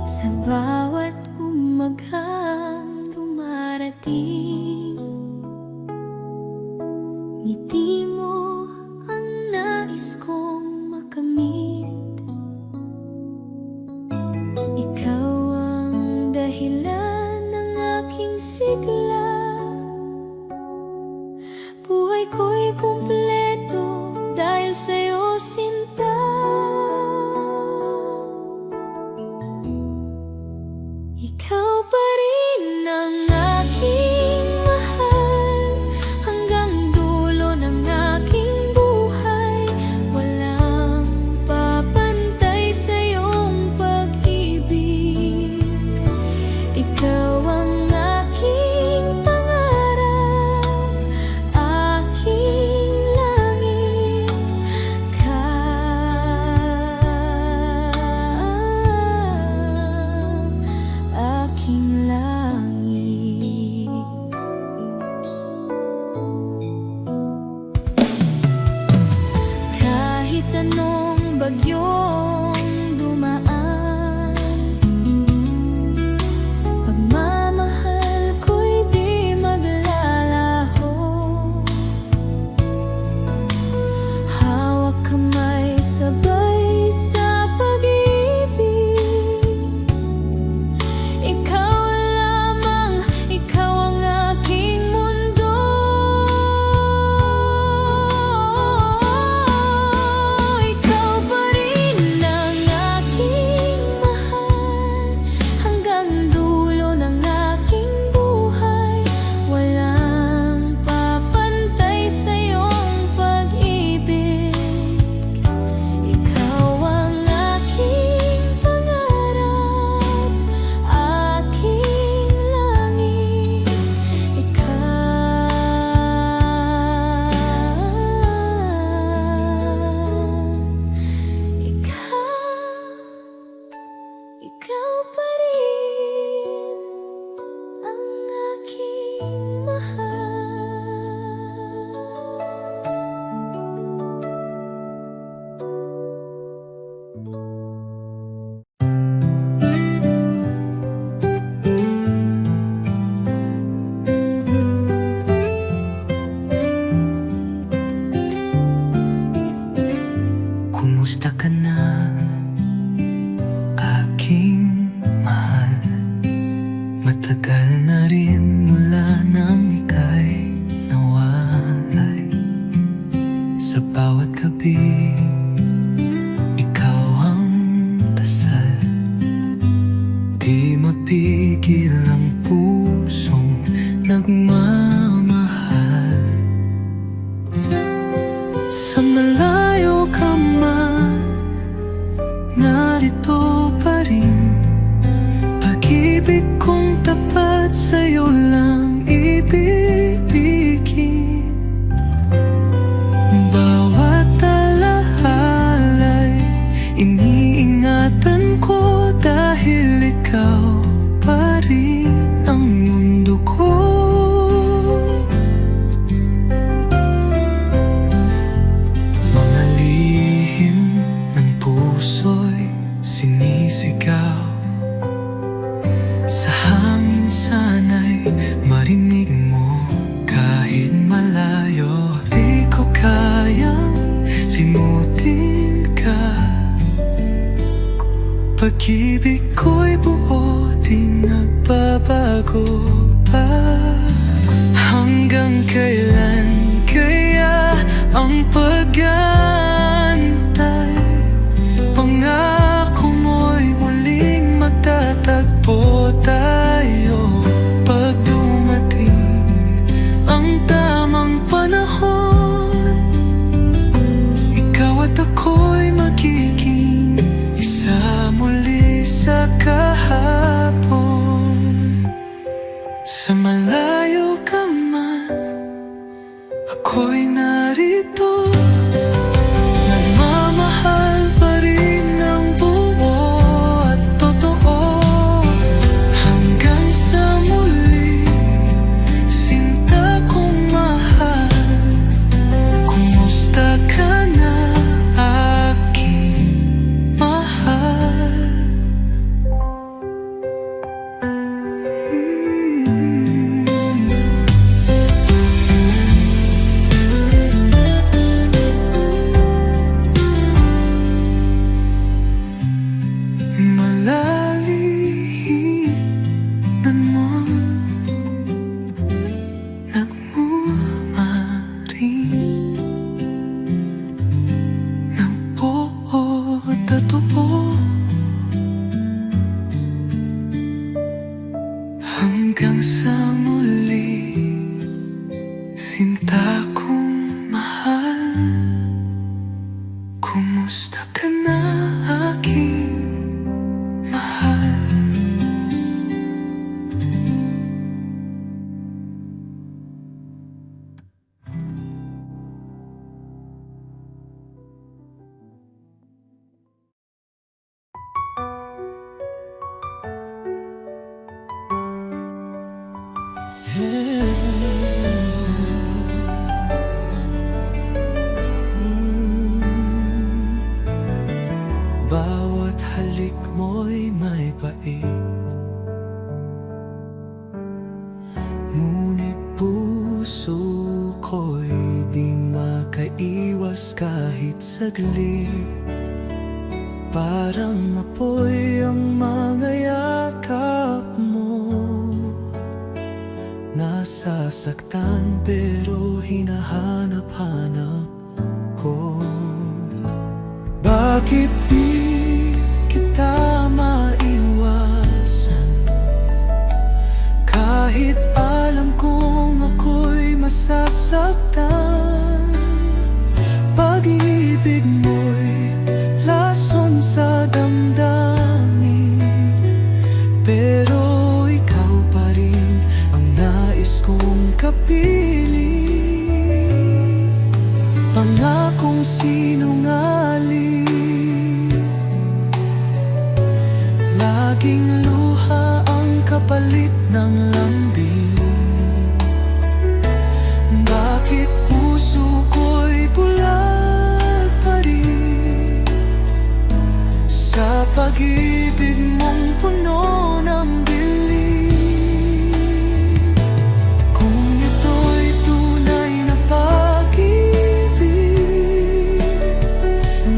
Sa bawat umaghang dumarating, ngiti mo ang nais kong makamit. Ikaw ang dahilan ng aking sigla. Buhay ko'y kumpleto dahil sa'yo, sinta. Ikaw pa rin ang aking mahal, hanggang dulo ng aking buhay. Walang papantay sa iyong pag-ibig. Ikaw ang aking pangarap, aking langit. Aking langit. Kahit anong bagyong dumaan, pagmamahal ko'y di maglalaho. Hawak kamay sabay sa pag-ibig. Ikaw lamang, ikaw ang aking mundo. Ikaw pa rin ang aking mahal, hanggang dulo ng aking buhay. Walang papantay sa iyong pag-ibig. Ikaw ang aking pangarap, aking langit. Ikaw pa rin ang aking mahal. Kumusta ka na, aking mahal? Matagal na rin mula nang ika'y nawalay. Sa bawat gabi, ikaw ang dasal. Di mapigil ang pusong nagmamahal. Sa malayo ka man, narito pa rin. Pag-ibig kong tapat sa'yo lang ibibigin. Bawat alahala'y iniingatan ko, dahil ikaw pa rin ang mundo ko. Mga lihim ng puso'y sinisigaw. Sa hangin sana'y marinig mo, kahit malayo. Di ko kayang limutin ka. Pag-ibig ko'y buo, di nagbabago pa. Hanggang kailan kaya ang pag-aantay? Pangako mo'y muling magtatagpo tayo. Pag dumating ang tamang panahon, ikaw at ako'y magiging isa muli sa kahapon. Sa malayo ka man, ako'y narito. Nagmamahal pa rin ng buo at totoo. Hanggang sa muli, sinta kong mahal. Kumusta ka na, aking mahal? hanggang sa muli, sinta kong mahal. Kumusta ka na, aking mahal? Bawat halik mo'y may pait, ngunit puso ko'y di makaiwas kahit saglit. Parang apoy ang mga yakap mo, nasasaktan pero hinahanap-hanap ko. Bakit di kita maiwasan? Kahit alam kong ako'y masasaktan, pag-ibig mo'y lason sa damdamin, pero ikaw pa rin ang nais kong kapiling. Pangakong sinungaling, laging luha ang kapalit ng lambing. Bakit puso ko'y bulag pa rin sa pag-ibig mong puno ng believe? Kung ito'y tunay na pag-ibig,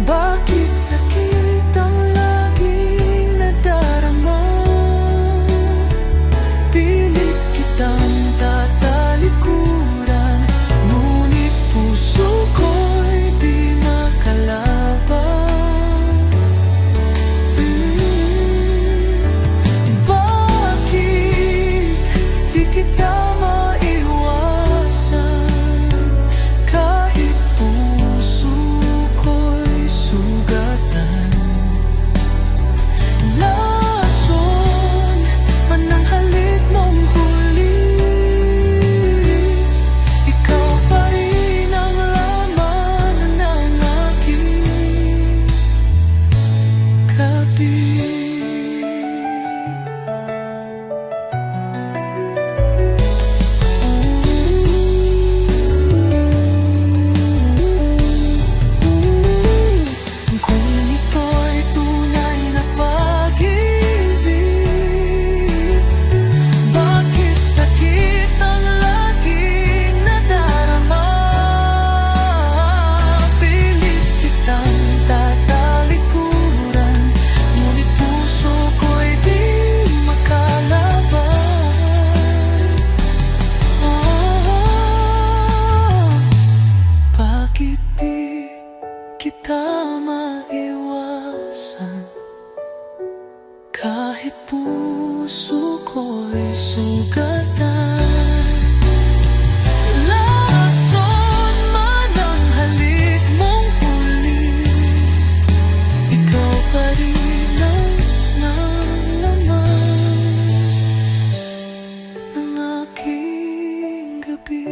bakit sakit ang laging nadarama? Pilit kitang tatalikuran, ngunit puso ko'y di makalaban. Bakit di kita maiwasan? Kahit puso ko'y sugatan, lason man ang halik mong huli, ikaw pa rin ang laman ng aking gabi. Kung ito'y tunay na pag-ibig, bakit sakit ang laging nadarama? Pilit kitang tatalikuran, ngunit puso ko'y di makalaban. Bakit di kita maiwasan? Kahit puso ko'y sugatan, lason man ang halik mong huli, ikaw pa rin ang laman ng aking gabi.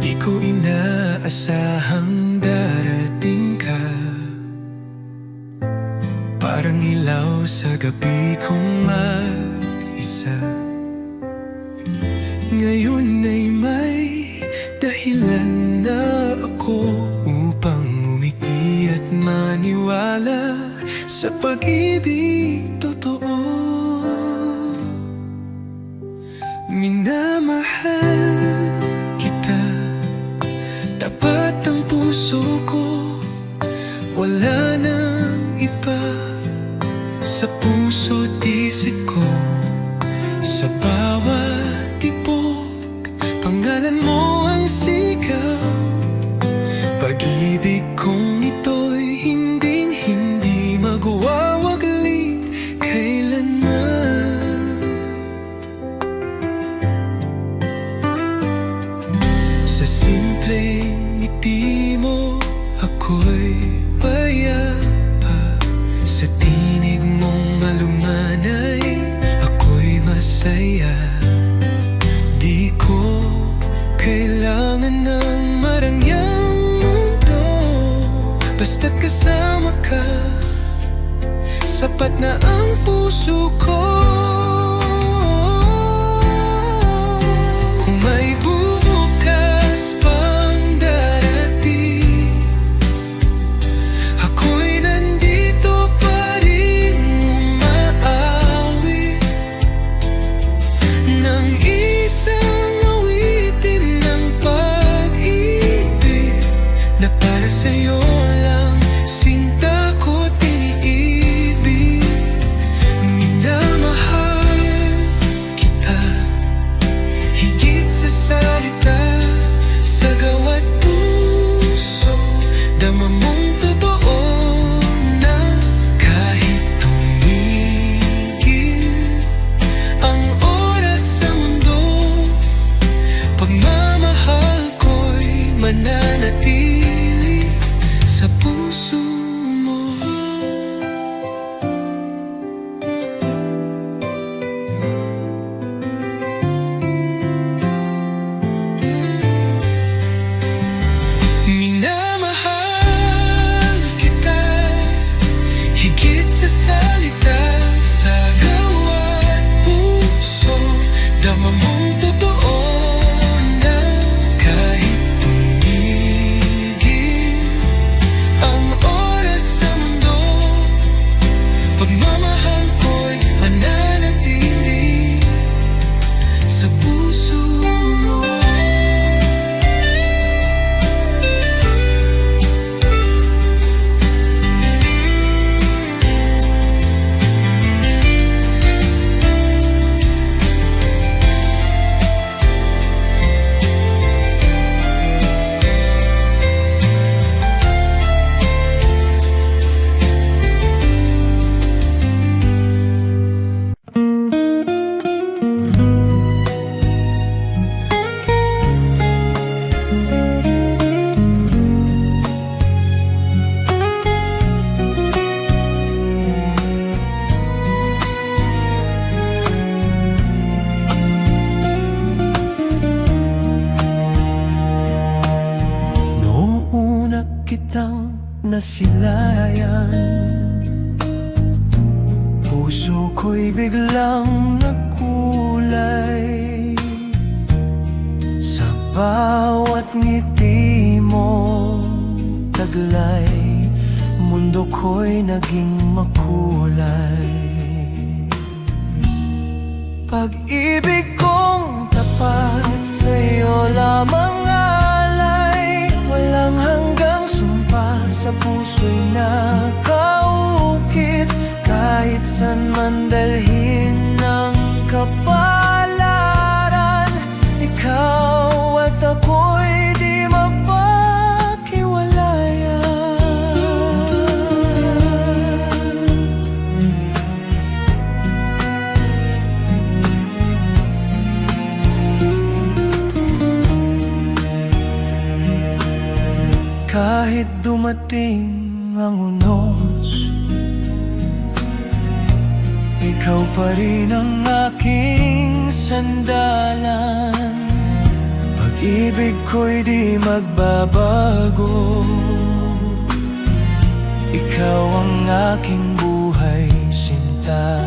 Di ko inaasahang darating ka, parang ilaw sa gabi kong mag-isa. Ngayon ay may dahilan na ako upang umiti at maniwala sa pag-ibig totoo. Minamahal kita, tapat ang puso ko, wala nang iba sa puso't isip ko. Sa bawat tibok, pangalan mo ang sigaw. Pag-ibig kong ito'y hindi magwawaglit kailanman. Sa simpleng ngiti mo, ako'y payapa. Sa tinig mong malumanay, ako'y masaya. Di ko kailangan ng marangyang mundo, basta't kasama ka, sapat na ang puso ko. Kung may bukas pang darating, ako'y nandito pa rin umaawit ng isang awitin ng pag-ibig na para sa'yo lang, sinta ko't iniibig. Minamahal kita higit sa salita, sa gawa't puso, dama mong totoo na kahit tumigil ang oras sa mundo, pagmamahal ko'y mananatili sa puso mo. Minamahal kita higit sa salita, sa gawa't puso, dama mong totoo na kahit tumigil ang oras sa mundo, pagmamahal ko'y mananatili sa puso mo. Noong una kitang nasilayan, puso ko'y biglang nagkulay. Sa bawat ngiti mo taglay, mundo ko'y naging makulay. Pag-ibig kong tapat sa'yo lamang alay, walang hanggang sumpa, sa puso'y nakaukit. Kahit san man dalhin ng kapalaran, ikaw at ako'y di mapaghiwalayan. Kahit dumating ang unos, ikaw pa rin ang aking sandalan. Pag-ibig ko'y di magbabago, ikaw ang aking buhay sinta.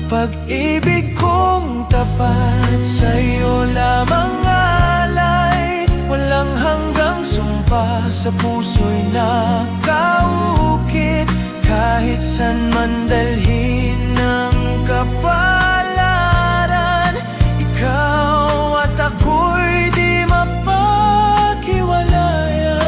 Pag-ibig kong tapat sa'yo lamang alay, walang hanggang sumpa, sa puso'y nakaukit. Kahit san man dalhin ng kapalaran, ikaw at ako'y di mapaghiwalayan.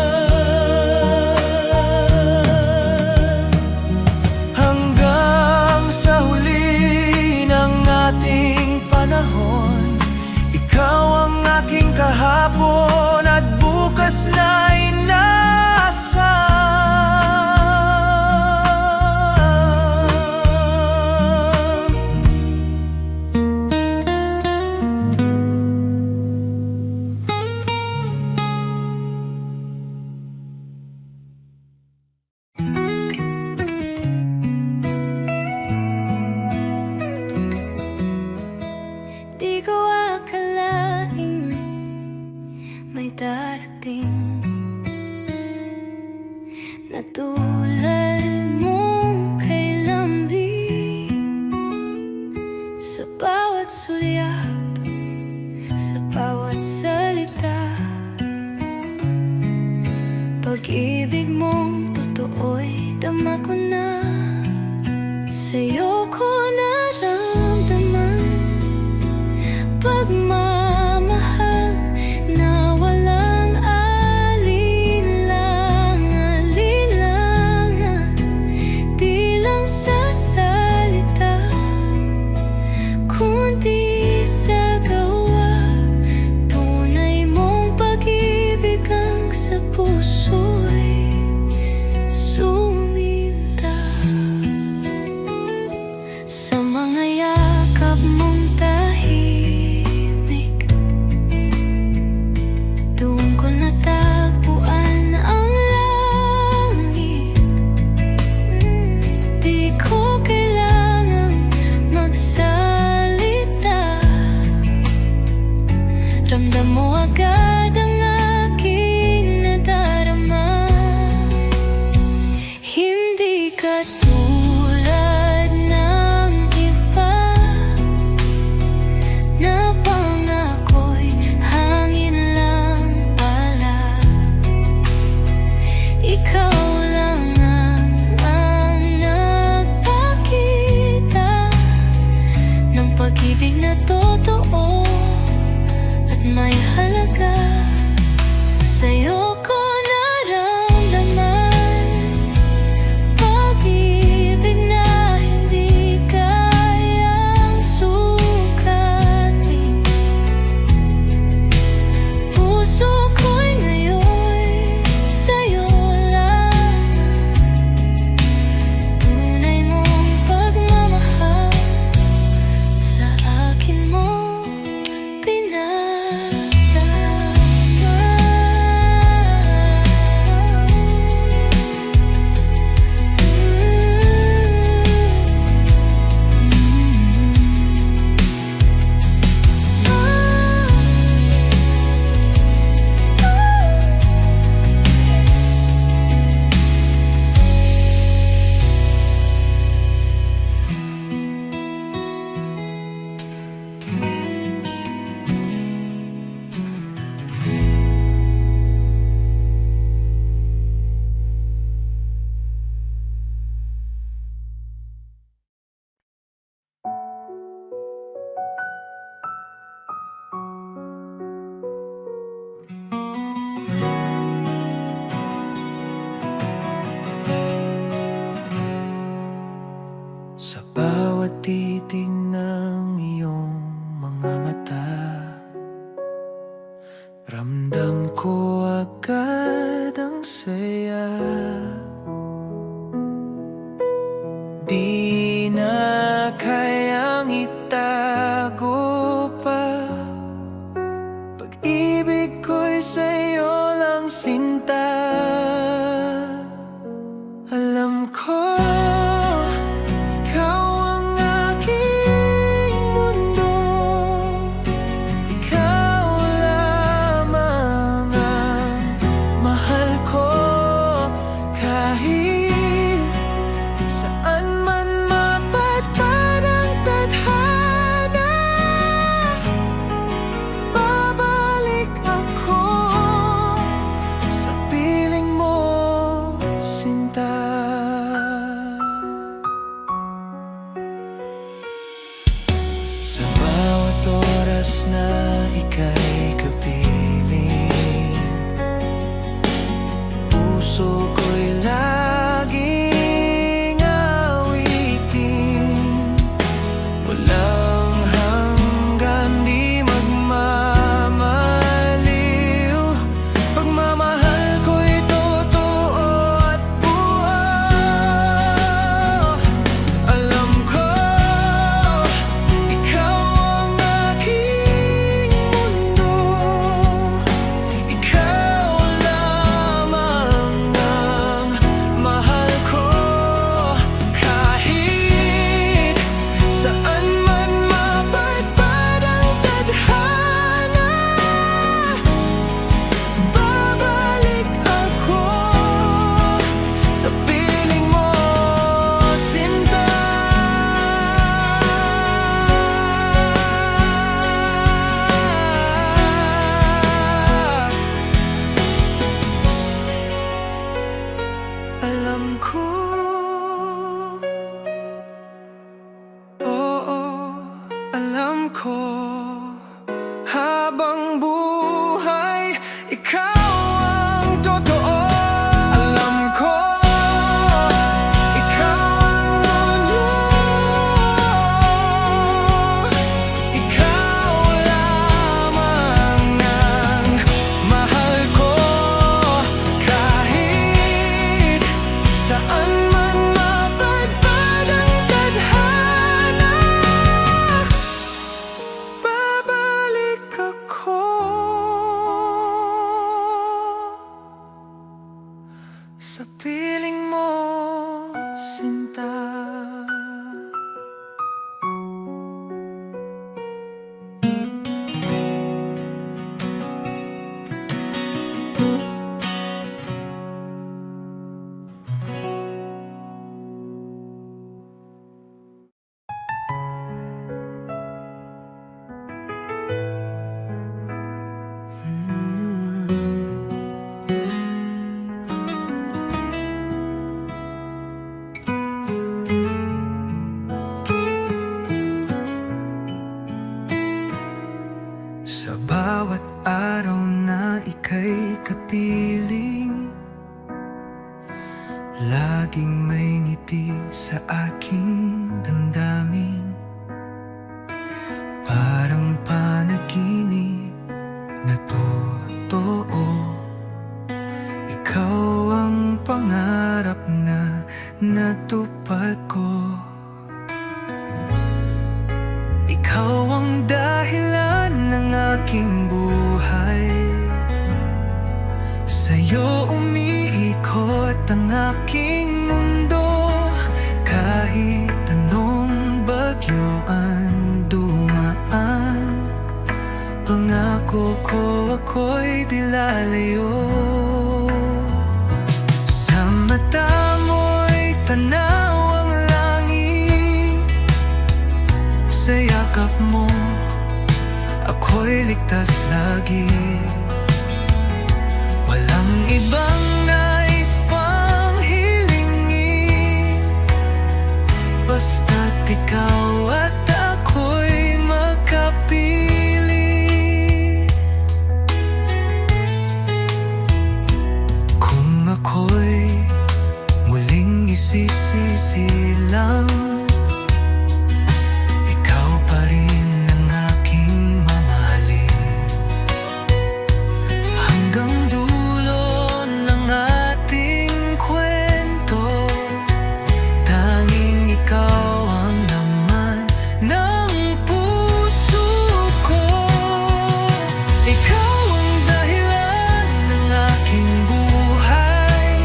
dama ko na, sa'yo ko naramdaman pagmamahal na walang alinlangan, di lang sa salita kundi sa gawa. Tunay mong pag-ibig ang sa puso'y suminta. Sa mga yakap mong tahimik, doon ko natagpuan ang langit. Di ko kailangang magsalita, ramdam mo agad ang aking nadarama. Hindi ka tulad ng iba na pangako'y hangin lang pala. Ikaw lang ang nagpakita ng pag-ibig na totoo at may halaga. Sa'yo ko naramdaman pag-ibig na hindi kayang sukatin. Puso ko'y ngayon sa'yo lang. Tunay mong pagmamahal sa akin mo Sa bawat titig ng iyong mga mata, ramdam ko agad ang saya. Di na kayang itago pa, pag-ibig ko'y sa'yo lang sinta. Alam ko sa bawat oras na ika'y kapiling, puso ko'y laging awitin. Walang hanggan, di magmamaliw, pagmamahal ko'y totoo at buo. Alam ko ikaw ang aking mundo, saan man mapadpad ang tadhana, babalik ako sa piling mo, sinta. Sa bawat araw na ika'y kapiling, laging may ngiti sa aking damdamin. Parang panaginip na totoo, ikaw ang pangarap na natupad ko. Ikaw ang dahilan ng aking buhay, sa'yo umiikot ang aking mundo. Kahit anong bagyo ang dumaan, pangako ko ako'y di lalayo. Sa mata mo'y tanaw ang langit, sa yakap mo ako'y ligtas lagi. Walang ibang nais pang hilingin, basta't ikaw at ako'y magkapili. Kung ako'y muling isisisilang, ikaw pa rin ang aking mamahalin. Hanggang dulo ng ating kwento, tanging ikaw ang laman ng puso ko. Ikaw ang dahilan ng aking buhay,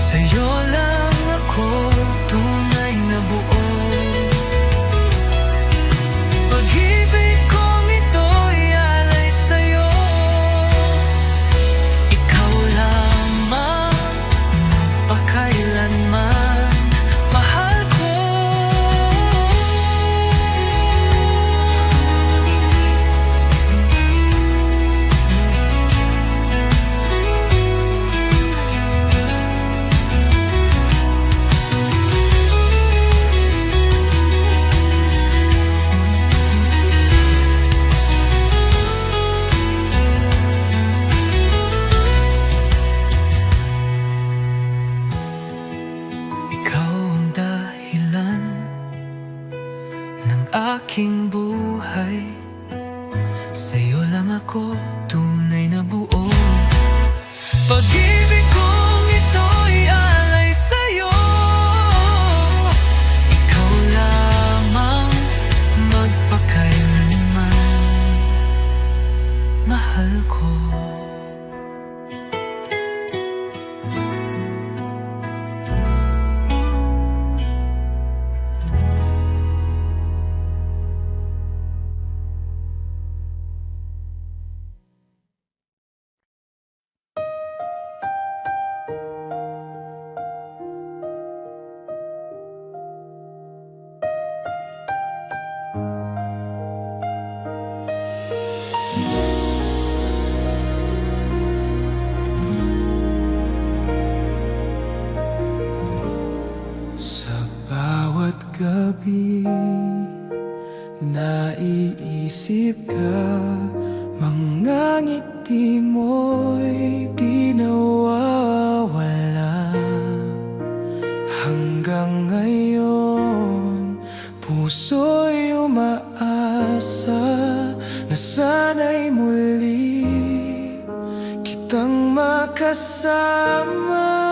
sa'yo lang ako tunay na buo. Pag-ibig kong ito'y alay sa'yo, ikaw lamang magpakailanman, mahal ko. Ikaw ang dahilan ng aking buhay, sa'yo lang ako tunay na buo. Pag-ibig kong ito'y alay sa'yo, ikaw lamang magpakailanman, mahal ko. Sa bawat gabi, naiisip ka, mga ngiti mo'y di nawawala. Hanggang ngayon, puso'y umaasa na sana'y muli kitang makasama.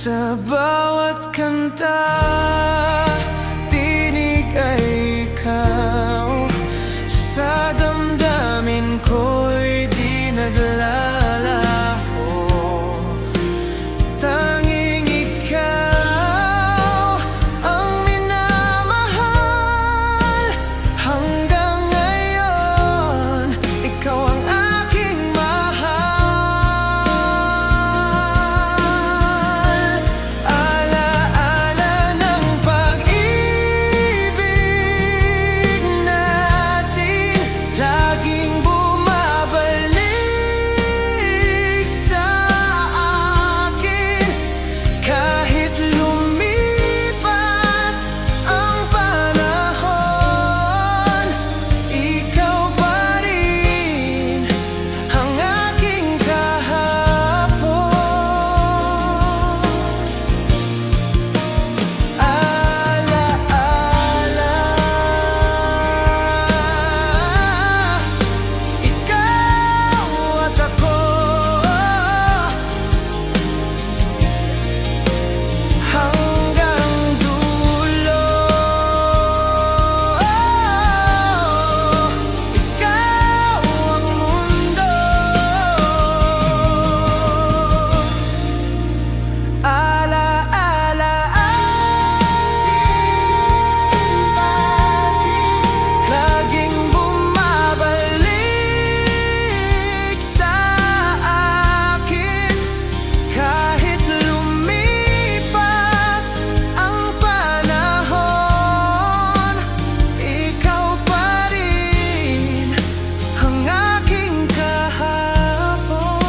Sa bawat kanta, tinig ay ikaw. Sa damdamin ko'y di naglalaho. Tanging ikaw ang minamahal. Hanggang ngayon, ikaw ang aking mahal. Alaala ng pag-ibig natin, laging bumabalik sa akin. Kahit lumipas ang panahon, ikaw pa rin ang aking kahapon. Alaala, ikaw at ako, hanggang dulo. Ikaw ang mundo. Alaala, laging bumabalik sa akin. Kahit lumipas ang panahon, ikaw pa rin ang aking kahapon.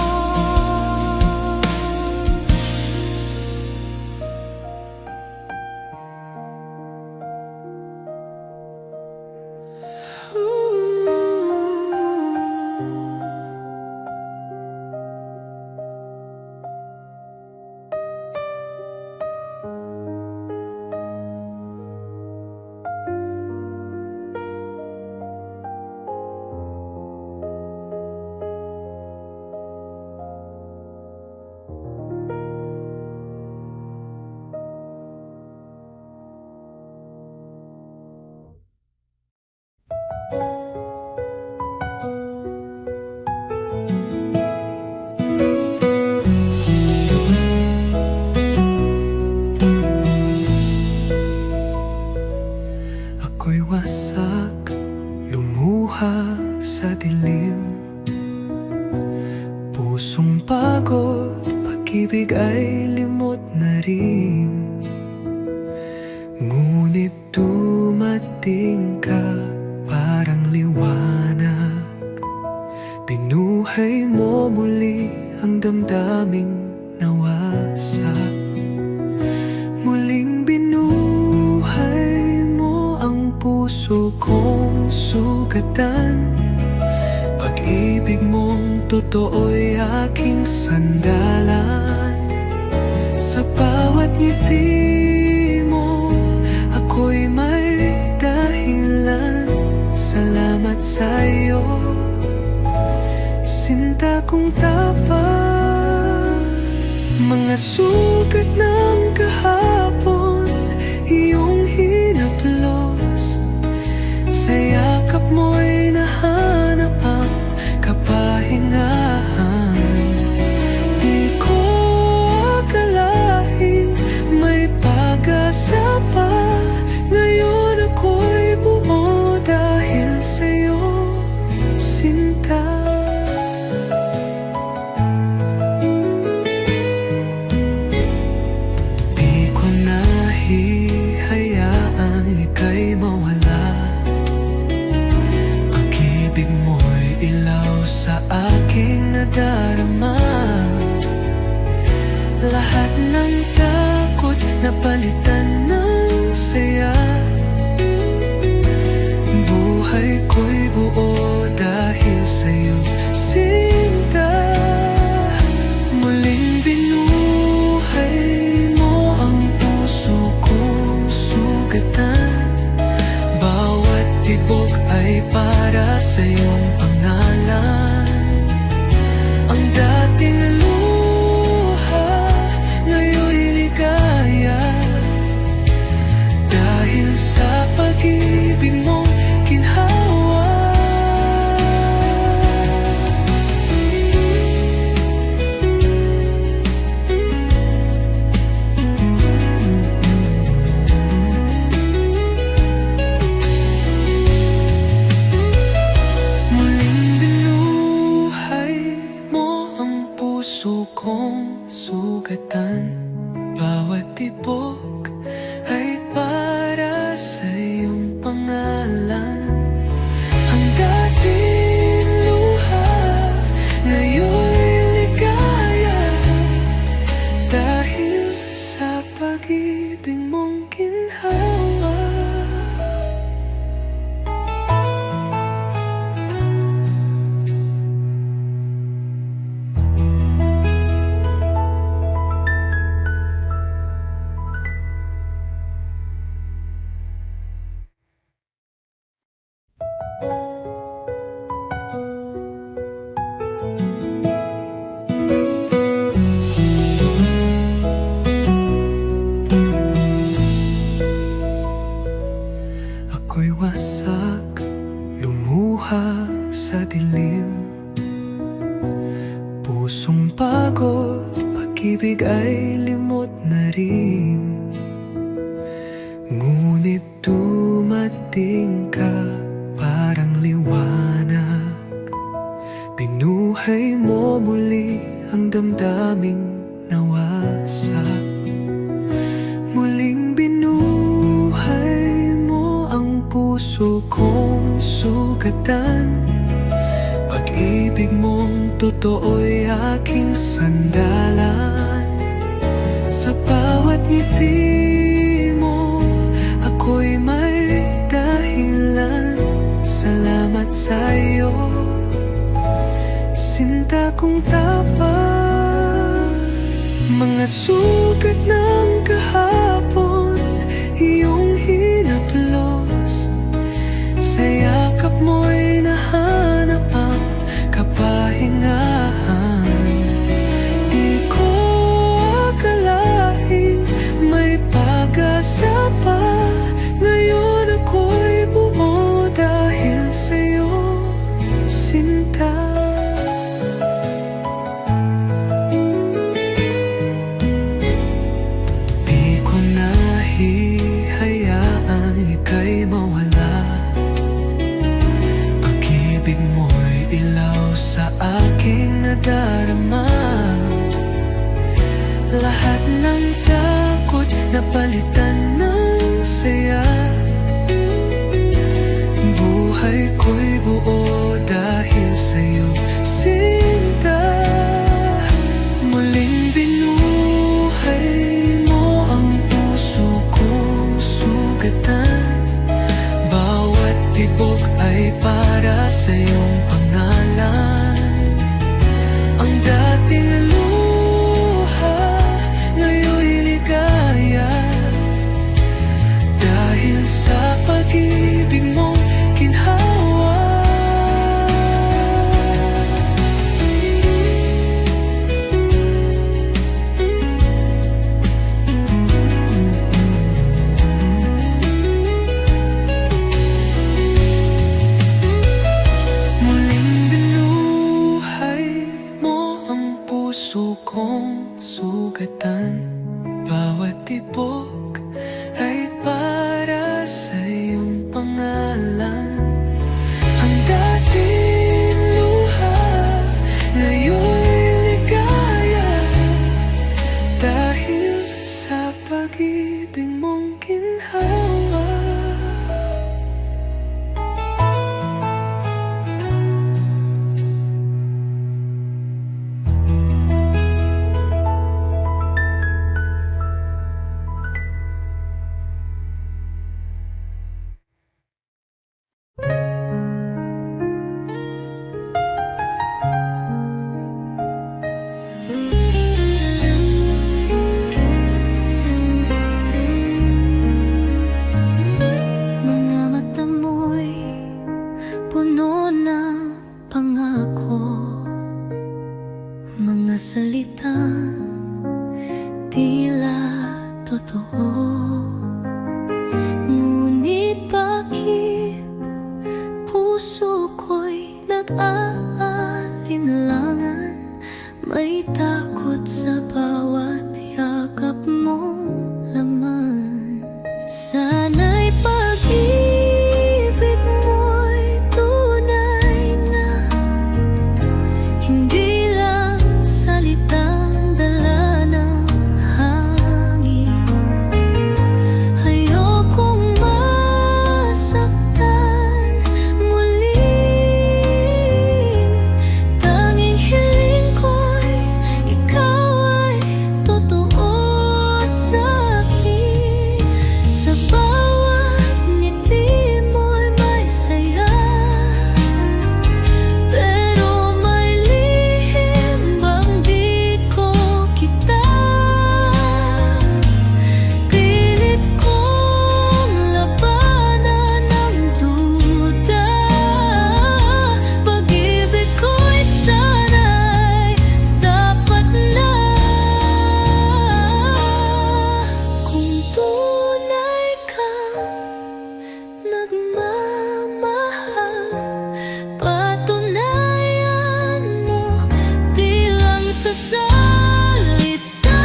Ako'y wasak, lumuha sa dilim. Pusong pagod, pag-ibig ay limot na rin. Ngunit dumating ka, parang liwanag. Binuhay mo muli ang damdaming nawasak. Muling binuhay mo ang puso kong sugatan. Pag-ibig mong totoo'y aking sandalan. Sa bawat ngiti mo, ako'y may dahilan. Salamat sa'yo, sinta kong tapat. Mga sugat ng kahapon, iyong hinaplos. Sa yakap mo'y nahanap ang kapahingahan. Di ko akalaing may pag-asa pa. Ngayon ako'y buo dahil sa'yo, sinta. Hayaang ika'y mawala. Pag-ibig mo'y ilaw sa aking nadarama. Lahat ng takot napalitan ng saya. Buhay ko'y buo dahil sa'yo, sinta. Muling binuhay mo ang puso kong sugatan. Bawat tibok ay para sa iyong pangalan. Ang dating luha ngayon'y puso kong sugatan. Bawat tibok ay para sa iyong pangalan. Ang dating luha ngayon'y ligaya, dahil sa pag-ibig mong ginhawa. Ako'y wasak, lumuha sa dilim. Pusong pagod, pag-ibig ay limot na rin. Ngunit dumating ka, parang liwanag. Binuhay mo muli ang damdaming nawasak. Muling binuhay mo ang puso kong sugatan. Pag-ibig mong totoo'y aking sandalan. Sa bawat ngiti mo, ako'y may dahilan. Salamat sa'yo, sinta kong tapat. Mga sugat ng kahapon, iyong hinaplos. Sa yakap mo'y nahanap ang kapahingahan. Di ko akalaing may pag-asa pa. Ngayon ako'y buo dahil sa'yo, sinta. Ika'y mawala. Pag-ibig mo'y ilaw sa aking nadarama. Lahat ng takot napalitan ng saya. Buhay ko'y buo dahil sa'yo, sinta. Muling binuhay mo ang puso kong sugatan. Tibok ay para sa iyong pangalan. Ang dating luha ngayon'y ligaya, dahil sa pag-ibig mong ginhawa. Puso kong sugatan. Bawat tibok ay para sa iyong pangalan. Ang dating luha ngayon'y ligaya, dahil sa pag-ibig mong ginhawa. Mga salitang tila totoo, ngunit bakit puso ko'y nag-aalinlangan? May takot sa bawat yakap mong laman. Sana'y pag-ibig mo'y tunay na, hindi lang salita. nagsasalita.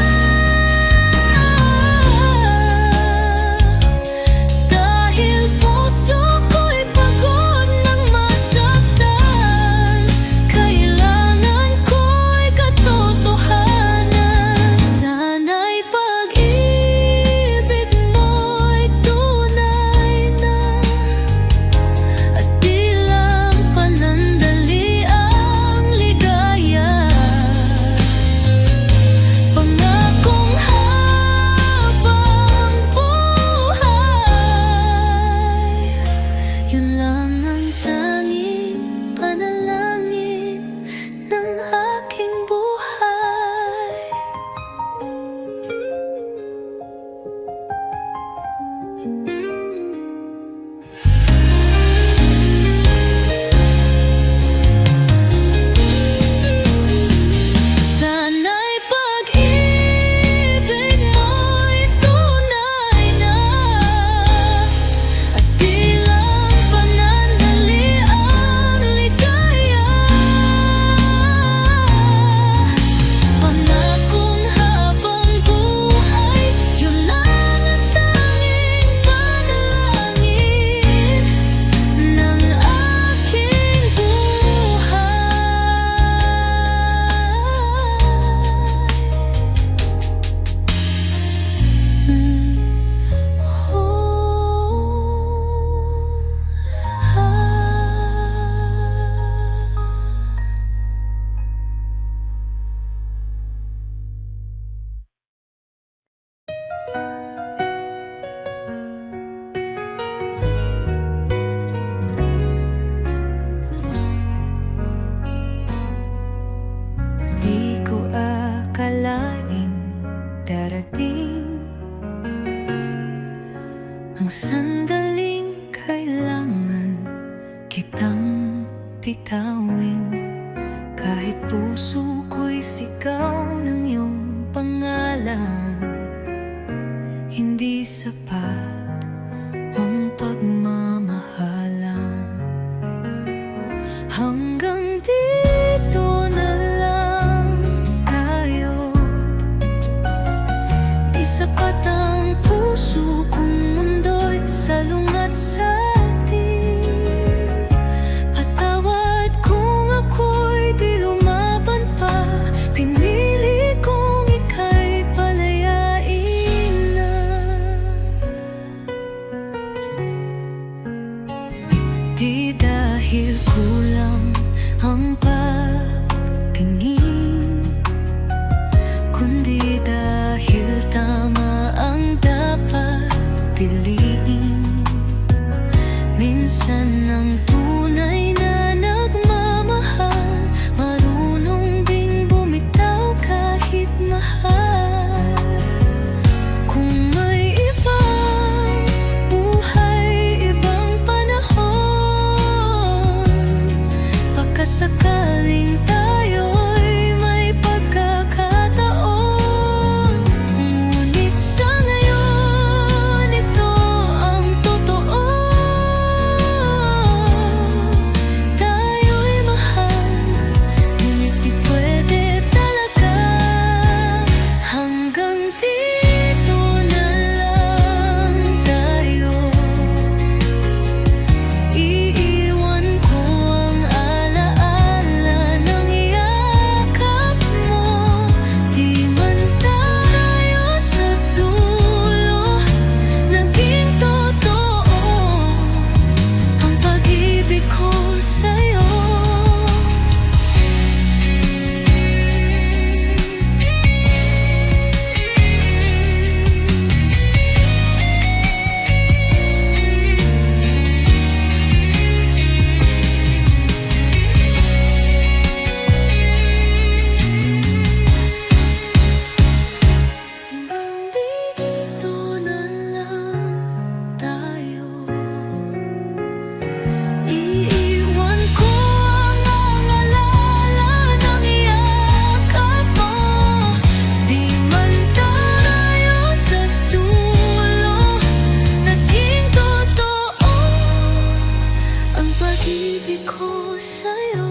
Dahil puso ko'y pagod ng masaktan, kailangan ko'y katotohanan. Sana'y pag-ibig mo'y tunay na, at di lang panandali ang ligaya. Pangakong habang buhay, yun lang ang tanging panalangin ng aking buhay. Sana'y pag-ibig mo'y tunay na, at di lang panandali ang ligaya. Pangakong habang buhay, yun lang ang tanging panalangin ng aking buhay. Di ko akalain darating ang sandaling kailangan kitang bitawin. Kahit puso ko'y sigaw ng iyong pangalan, hindi sapat ang pagmamahalan. Hanggang dito na lang tayo, di sapat ang puso kong mundo'y salungat sa atin. Patawad kung ako'y di lumaban pa, pinili kong ika'y palayain na. Di dahil kulang ang pagtingin, kundi dahil tama ang dapat piliin. Minsan ang tunay na nagmamahal, marunong ding bumitaw kahit mahal. Kung may ibang buhay, ibang panahon, pagkasakaling tayo'y may pagkakataon. Ngunit sa ngayon, ito ang totoo. Tayo'y mahal, ngunit di pwede talaga. Hanggang dito na lang tayo. Iiwan ko ang alaala ng yakap mo. Di man tayo sa dulo naging totoo ang pag-ibig ko sa'yo. Nandito na lang tayo. Iiwan ko ang alaala ng yakap mo. Di man tayo sa dulo naging totoo ang pag-ibig ko sa'yo.